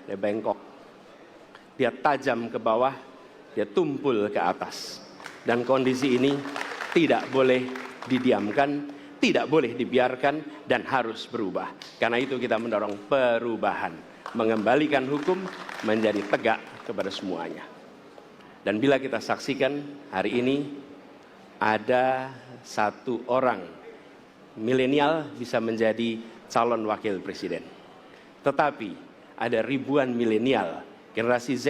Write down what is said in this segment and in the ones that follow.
dia bengkok, dia tajam ke bawah, dia tumpul ke atas. Dan kondisi ini tidak boleh didiamkan, tidak boleh dibiarkan, dan harus berubah. Karena itu kita mendorong perubahan, mengembalikan hukum menjadi tegak kepada semuanya. Dan bila kita saksikan hari ini ada satu orang milenial bisa menjadi calon wakil presiden. Tetapi ada ribuan milenial, generasi Z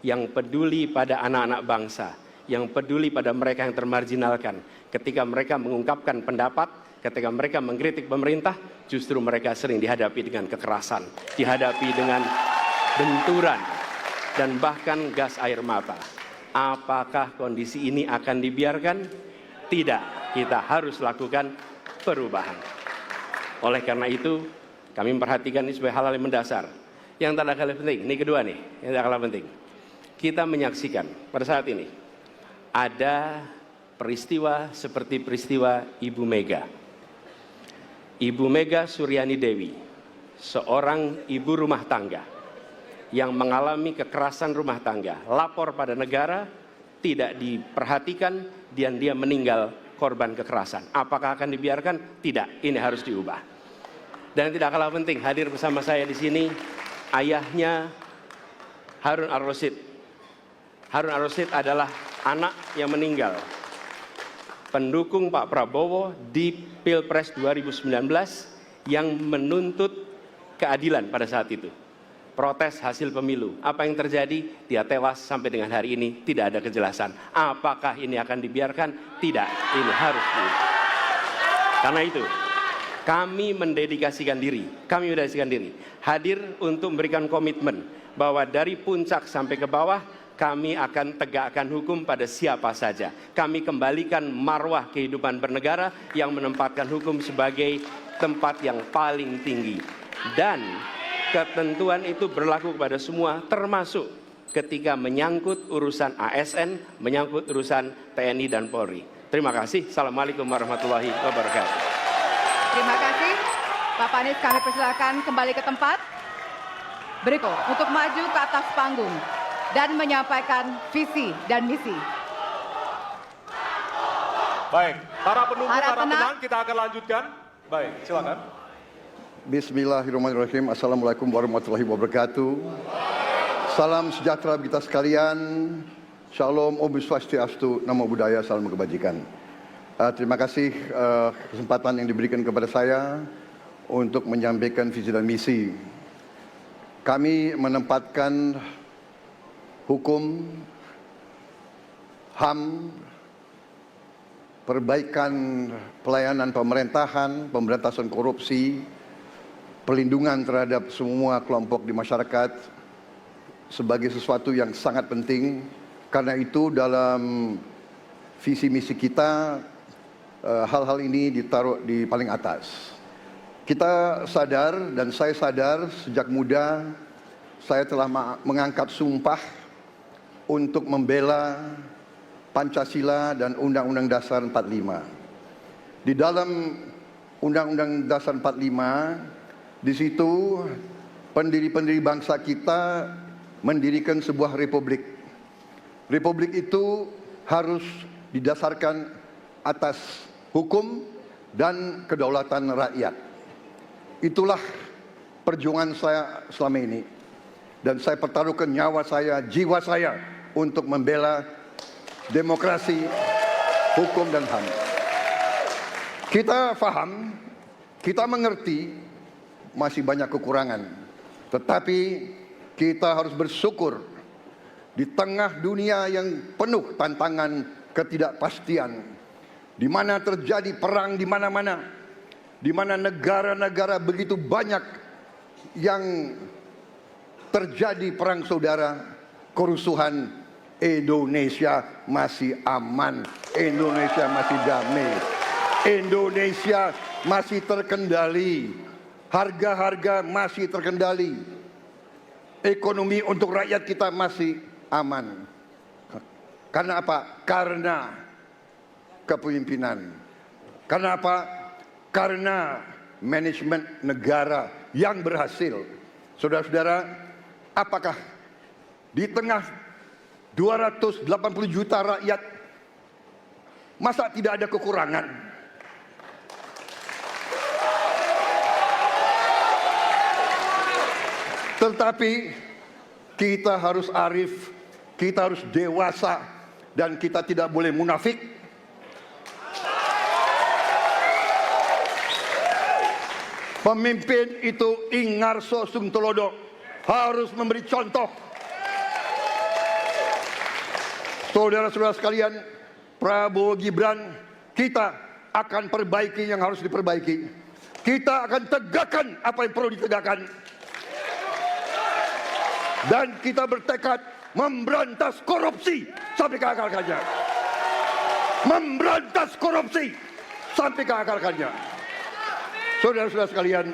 yang peduli pada anak-anak bangsa, yang peduli pada mereka yang termarginalkan. Ketika mereka mengungkapkan pendapat, ketika mereka mengkritik pemerintah, justru mereka sering dihadapi dengan kekerasan, dihadapi dengan benturan, dan bahkan gas air mata. Apakah kondisi ini akan dibiarkan? Tidak, kita harus lakukan perubahan. Oleh karena itu, kami memperhatikan ini sebagai hal-hal yang mendasar. Yang tak kalah penting, ini kedua nih, yang tak kalah penting. Kita menyaksikan pada saat ini, ada peristiwa seperti peristiwa Ibu Mega. Ibu Mega Suryani Dewi, seorang ibu rumah tangga yang mengalami kekerasan rumah tangga, lapor pada negara, tidak diperhatikan, dan dia meninggal korban kekerasan. Apakah akan dibiarkan? Tidak, ini harus diubah. Dan tidak kalah penting, hadir bersama saya di sini ayahnya Harun Ar-Rasyid. Harun Ar-Rasyid adalah anak yang meninggal, pendukung Pak Prabowo di Pilpres 2019 yang menuntut keadilan pada saat itu. Protes hasil pemilu. Apa yang terjadi? Dia tewas sampai dengan hari ini tidak ada kejelasan. Apakah ini akan dibiarkan? Tidak, ini harus diubah. Karena itu, kami mendedikasikan diri, hadir untuk memberikan komitmen bahwa dari puncak sampai ke bawah, kami akan tegakkan hukum pada siapa saja. Kami kembalikan marwah kehidupan bernegara yang menempatkan hukum sebagai tempat yang paling tinggi. Dan ketentuan itu berlaku kepada semua, termasuk ketika menyangkut urusan ASN, menyangkut urusan TNI dan Polri. Terima kasih. Assalamualaikum warahmatullahi wabarakatuh. Terima kasih. Bapak Anies, kami persilakan kembali ke tempat. Berikut untuk maju ke atas panggung dan menyampaikan visi dan misi. Baik, para penunggu, para tenang, kita akan lanjutkan. Baik, silakan. Bismillahirrahmanirrahim. Assalamualaikum warahmatullahi wabarakatuh. Salam sejahtera kita sekalian. Shalom, Om Swastiastu, Namo Buddhaya, salam kebajikan. Terima kasih kesempatan yang diberikan kepada saya untuk menyampaikan visi dan misi. Kami menempatkan hukum, HAM, perbaikan pelayanan pemerintahan, pemberantasan korupsi, perlindungan terhadap semua kelompok di masyarakat sebagai sesuatu yang sangat penting. Karena itu dalam visi misi kita hal-hal ini ditaruh di paling atas. Kita sadar dan saya sadar sejak muda saya telah mengangkat sumpah untuk membela Pancasila dan Undang-Undang Dasar 45. Di dalam Undang-Undang Dasar 45 di situ pendiri-pendiri bangsa kita mendirikan sebuah republik. Republik itu harus didasarkan atas hukum dan kedaulatan rakyat. Itulah perjuangan saya selama ini. Dan saya pertaruhkan nyawa saya, jiwa saya untuk membela demokrasi, hukum dan HAM. Kita paham, kita mengerti masih banyak kekurangan. Tetapi kita harus bersyukur di tengah dunia yang penuh tantangan ketidakpastian, di mana terjadi perang di mana-mana, di mana negara-negara begitu banyak yang terjadi perang saudara, kerusuhan, Indonesia masih aman, Indonesia masih damai, Indonesia masih terkendali, harga-harga masih terkendali, ekonomi untuk rakyat kita masih aman. Karena apa? Karena kepemimpinan. Karena apa? Karena manajemen negara yang berhasil. Saudara-saudara, Apakah di tengah 280 juta rakyat, masa tidak ada kekurangan? Tetapi kita harus arif, kita harus dewasa, dan kita tidak boleh munafik. Pemimpin itu ingarso sung telodo, harus memberi contoh. Saudara-saudara sekalian, Prabowo Gibran, kita akan perbaiki yang harus diperbaiki. Kita akan tegakkan apa yang perlu ditegakkan. Dan kita bertekad memberantas korupsi sampai ke akar-akarnya. Memberantas korupsi sampai ke akar-akarnya. Saudara-saudara sekalian,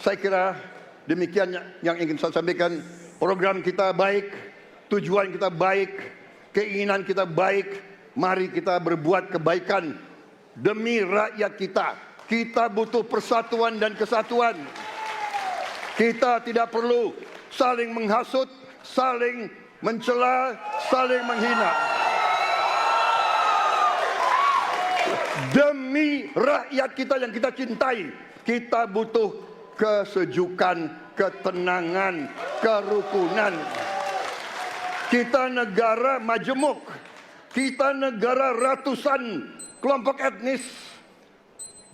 saya kira demikian yang ingin saya sampaikan. Program kita baik, tujuan kita baik, keinginan kita baik. Mari kita berbuat kebaikan demi rakyat kita. Kita butuh persatuan dan kesatuan. Kita tidak perlu saling menghasut, saling mencela, saling menghina. Demi rakyat kita yang kita cintai, kita butuh kesejukan, ketenangan, kerukunan. Kita negara majemuk, kita negara ratusan kelompok etnis,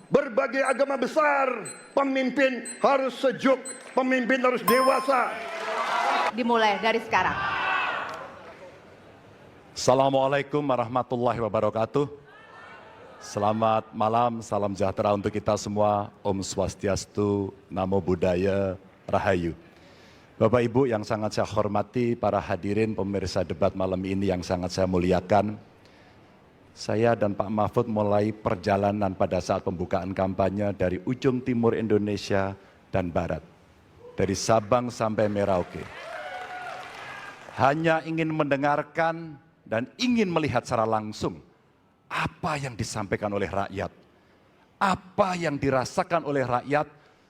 berbagai agama besar. Pemimpin harus sejuk, pemimpin harus dewasa. Dimulai dari sekarang. Assalamualaikum warahmatullahi wabarakatuh. Selamat malam, salam sejahtera untuk kita semua. Om Swastiastu, Namo Buddhaya, Rahayu. Bapak Ibu yang sangat saya hormati, para hadirin pemirsa debat malam ini yang sangat saya muliakan. Saya dan Pak Mahfud mulai perjalanan pada saat pembukaan kampanye dari ujung timur Indonesia dan barat. Dari Sabang sampai Merauke. Hanya ingin mendengarkan dan ingin melihat secara langsung apa yang disampaikan oleh rakyat, apa yang dirasakan oleh rakyat,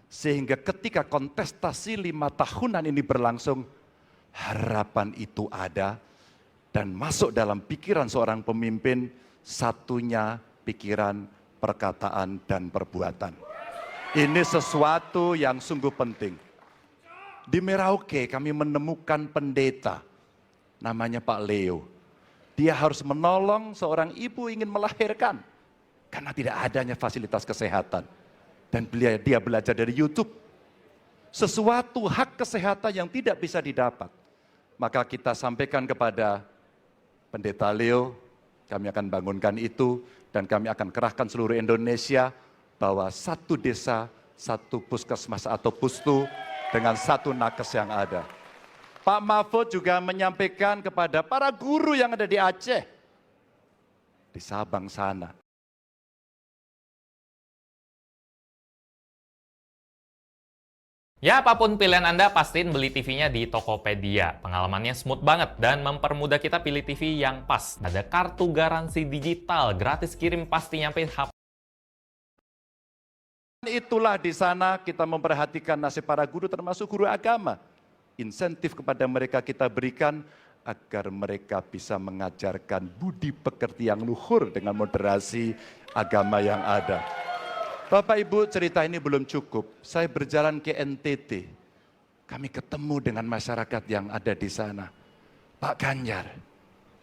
sehingga ketika kontestasi 5 tahunan ini berlangsung, harapan itu ada dan masuk dalam pikiran seorang pemimpin, satunya pikiran, perkataan, dan perbuatan. Ini sesuatu yang sungguh penting. Di Merauke kami menemukan pendeta, namanya Pak Leo. Dia harus menolong seorang ibu ingin melahirkan karena tidak adanya fasilitas kesehatan. Dan dia belajar dari YouTube. Sesuatu hak kesehatan yang tidak bisa didapat. Maka kita sampaikan kepada Pendeta Leo, kami akan bangunkan itu dan kami akan kerahkan seluruh Indonesia bahwa satu desa, satu puskesmas atau pustu dengan satu nakes yang ada. Pak Mahfud juga menyampaikan kepada para guru yang ada di Aceh, di Sabang sana. Ya, apapun pilihan Anda, pastiin beli TV-nya di Tokopedia. Pengalamannya smooth banget dan mempermudah kita pilih TV yang pas. Ada kartu garansi digital, gratis kirim pasti nyampe HP. Itulah di sana kita memperhatikan nasib para guru termasuk guru agama. Insentif kepada mereka kita berikan agar mereka bisa mengajarkan budi pekerti yang luhur dengan moderasi agama yang ada. Bapak Ibu, cerita ini belum cukup. Saya berjalan ke NTT. Kami ketemu dengan masyarakat yang ada di sana. Pak Ganjar,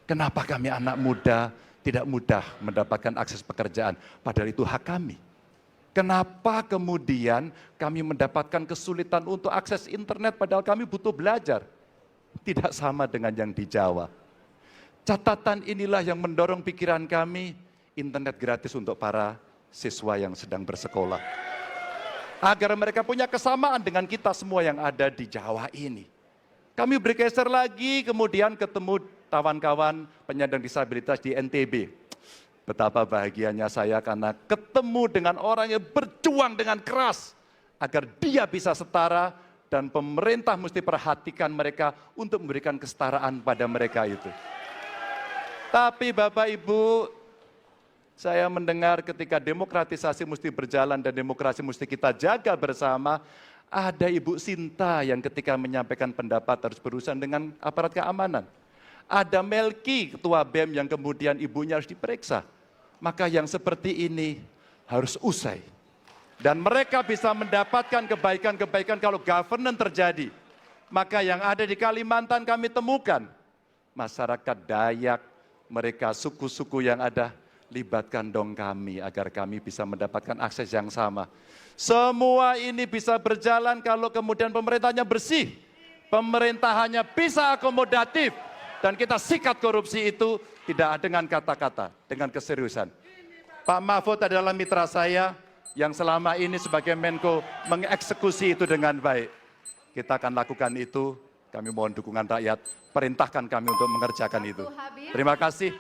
kenapa kami anak muda tidak mudah mendapatkan akses pekerjaan? Padahal itu hak kami. Kenapa kemudian kami mendapatkan kesulitan untuk akses internet padahal kami butuh belajar? Tidak sama dengan yang di Jawa. Catatan inilah yang mendorong pikiran kami, internet gratis untuk para siswa yang sedang bersekolah. Agar mereka punya kesamaan dengan kita semua yang ada di Jawa ini. Kami bergeser lagi, kemudian ketemu kawan-kawan penyandang disabilitas di NTB. Betapa bahagianya saya karena ketemu dengan orang yang berjuang dengan keras agar dia bisa setara dan pemerintah mesti perhatikan mereka untuk memberikan kesetaraan pada mereka itu. Tapi Bapak Ibu, saya mendengar ketika demokratisasi mesti berjalan dan demokrasi mesti kita jaga bersama, Ada Ibu Sinta yang ketika menyampaikan pendapat harus berurusan dengan aparat keamanan. Ada Melki, Ketua BEM yang kemudian ibunya harus diperiksa. Maka yang seperti ini harus usai. Dan mereka bisa mendapatkan kebaikan-kebaikan kalau governance terjadi. Maka yang ada di Kalimantan kami temukan. Masyarakat Dayak, mereka suku-suku yang ada, libatkan dong kami agar kami bisa mendapatkan akses yang sama. Semua ini bisa berjalan kalau kemudian pemerintahnya bersih. Pemerintahannya bisa akomodatif. Dan kita sikat korupsi itu tidak dengan kata-kata, dengan keseriusan. Pak Mahfud adalah mitra saya yang selama ini sebagai Menko mengeksekusi itu dengan baik. Kita akan lakukan itu, kami mohon dukungan rakyat, perintahkan kami untuk mengerjakan itu. Terima kasih.